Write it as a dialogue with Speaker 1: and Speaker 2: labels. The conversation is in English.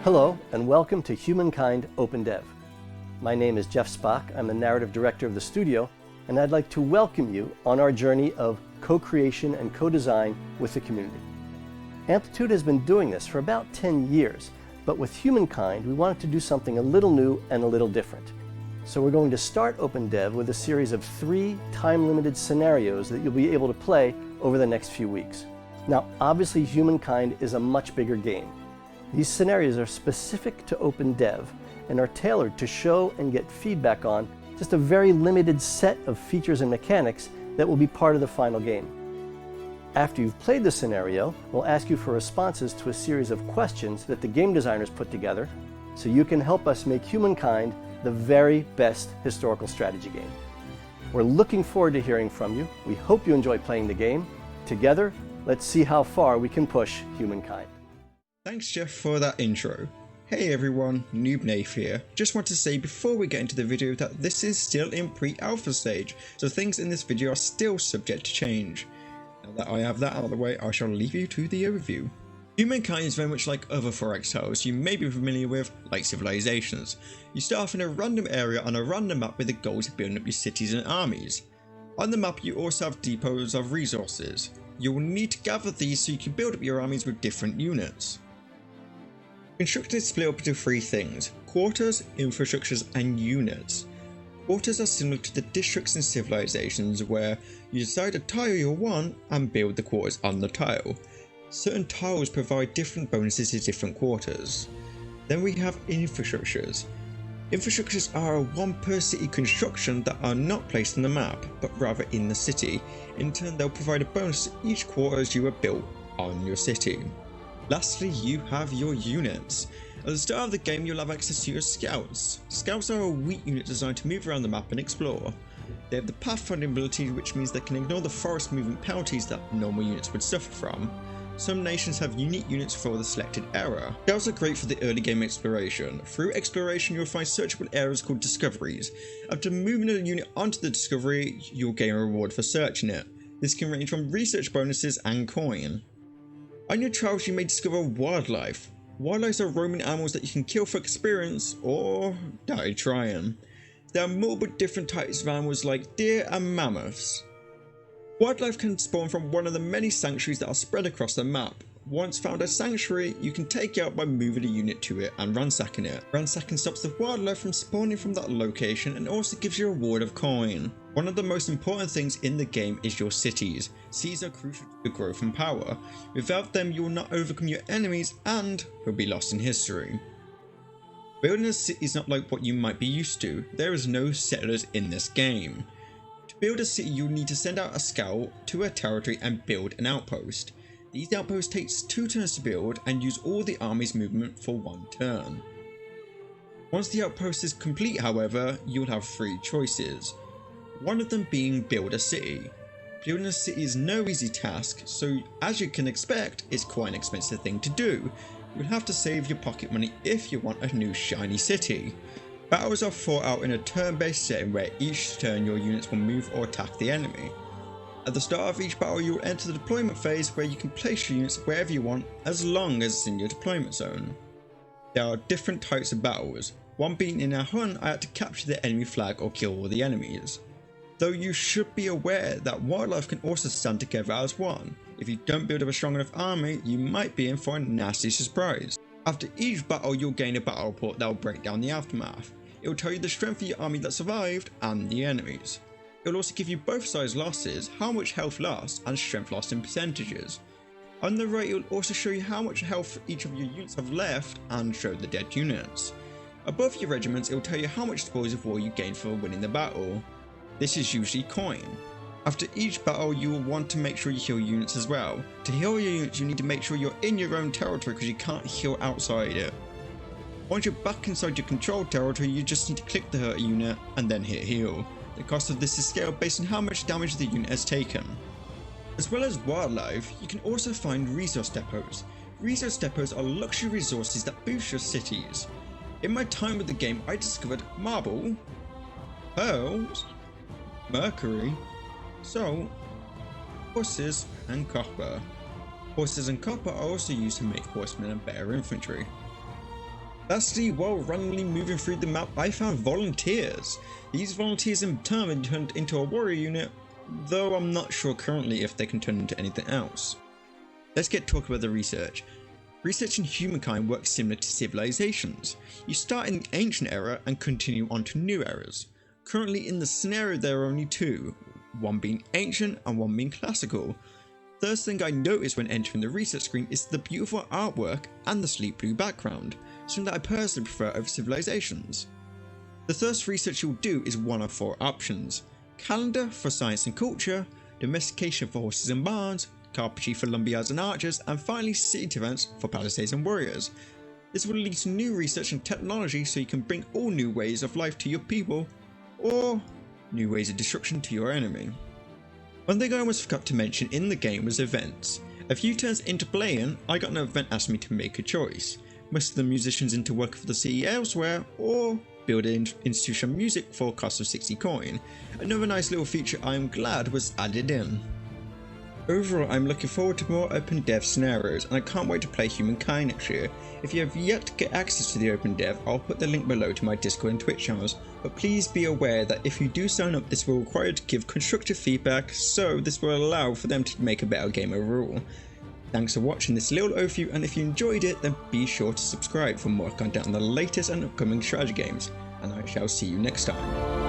Speaker 1: Hello and welcome to Humankind OpenDev. My name is Jeff Spock. I'm the narrative director of the studio, and I'd like to welcome you on our journey of co-creation and co-design with the community. Amplitude has been doing this for about 10 years, but with Humankind we wanted to do something a little new and a little different. So we're going to start OpenDev with a series of 3 time-limited scenarios that you'll be able to play over the next few weeks. Now, obviously Humankind is a much bigger game. These scenarios are specific to OpenDev and are tailored to show and get feedback on just a very limited set of features and mechanics that will be part of the final game. After you've played the scenario, we'll ask you for responses to a series of questions that the game designers put together so you can help us make Humankind the very best historical strategy game. We're looking forward to hearing from you. We hope you enjoy playing the game. Together, let's see how far we can push Humankind.
Speaker 2: Thanks Jeff for that intro. Hey everyone, Noobnafe here. Just want to say before we get into the video that this is still in pre-alpha stage, so things in this video are still subject to change. Now that I have that out of the way, I shall leave you to the overview. Humankind is very much like other 4X titles you may be familiar with, like Civilizations. You start off in a random area on a random map with the goal to build up your cities and armies. On the map you also have depots of resources. You will need to gather these so you can build up your armies with different units. Construction is split up into 3 things: quarters, infrastructures and units. Quarters are similar to the districts in Civilizations where you decide a tile you want and build the quarters on the tile. Certain tiles provide different bonuses to different quarters. Then we have infrastructures. Infrastructures are a 1 per city construction that are not placed on the map, but rather in the city. In turn they'll provide a bonus to each quarter as you are built on your city. Lastly, you have your units. At the start of the game you'll have access to your scouts. Scouts are a weak unit designed to move around the map and explore. They have the pathfinding ability, which means they can ignore the forest movement penalties that normal units would suffer from. Some nations have unique units for the selected area. Scouts are great for the early game exploration. Through exploration you'll find searchable areas called discoveries. After moving a unit onto the discovery, you'll gain a reward for searching it. This can range from research bonuses and coin. On your travels you may discover wildlife. Wildlife are roaming animals that you can kill for experience or die trying. There are multiple different types of animals like deer and mammoths. Wildlife can spawn from one of the many sanctuaries that are spread across the map. Once found a sanctuary, you can take it out by moving a unit to it and ransacking it. Ransacking stops the wildlife from spawning from that location and also gives you a reward of coin. One of the most important things in the game is your cities. Cities are crucial to your growth and power. Without them you will not overcome your enemies and will be lost in history. Building a city is not like what you might be used to. There is no settlers in this game. To build a city you will need to send out a scout to a territory and build an outpost. These outposts takes 2 turns to build and use all the army's movement for 1 turn. Once the outpost is complete however, you will have 3 choices. One of them being build a city. Building a city is no easy task, so as you can expect, it's quite an expensive thing to do. You'll have to save your pocket money if you want a new shiny city. Battles are fought out in a turn-based setting where each turn your units will move or attack the enemy. At the start of each battle you will enter the deployment phase where you can place your units wherever you want as long as it's in your deployment zone. There are different types of battles. One being in a hunt I had to capture the enemy flag or kill all the enemies. Though you should be aware that wildlife can also stand together as one. If you don't build up a strong enough army, you might be in for a nasty surprise. After each battle you'll gain a battle report that will break down the aftermath. It will tell you the strength of your army that survived and the enemies. It will also give you both sides losses, how much health lost and strength lost in percentages. On the right it will also show you how much health each of your units have left and show the dead units. Above your regiments it will tell you how much spoils of war you gained for winning the battle. This is usually coin. After each battle you will want to make sure you heal units as well. To heal your units you need to make sure you're in your own territory because you can't heal outside it. Once you're back inside your controlled territory you just need to click the hurt unit and then hit heal. The cost of this is scaled based on how much damage the unit has taken. As well as wildlife, you can also find resource depots. Resource depots are luxury resources that boost your cities. In my time with the game I discovered marble, pearls, mercury, salt, horses and copper. Horses and copper are also used to make horsemen and better infantry. Lastly, while randomly moving through the map, I found volunteers. These volunteers in turn have turned into a warrior unit, though I'm not sure currently if they can turn into anything else. Let's get talking about the research. Research in Humankind works similar to civilizations. You start in the ancient era and continue on to new eras. Currently in the scenario there are only two, one being ancient and one being classical. First thing I noticed when entering the research screen is the beautiful artwork and the sleek blue background, something that I personally prefer over civilizations. The first research you'll do is one of four options: calendar for science and culture, domestication for horses and barns, carpentry for lumberyards and archers, and finally city events for palisades and warriors. This will lead to new research and technology so you can bring all new ways of life to your people, or new ways of destruction to your enemy. One thing I almost forgot to mention in the game was events. A few turns into playing, I got an event asking me to make a choice. Most of the musicians into working for the city elsewhere, or build an institutional music for a cost of 60 coin. Another nice little feature I am glad was added in. Overall, I'm looking forward to more open dev scenarios, and I can't wait to play Humankind next year. If you have yet to get access to the open dev, I'll put the link below to my Discord and Twitch channels, but please be aware that if you do sign up, this will require you to give constructive feedback, so this will allow for them to make a better game overall. Thanks for watching this little overview, and if you enjoyed it, then be sure to subscribe for more content on the latest and upcoming strategy games, and I shall see you next time.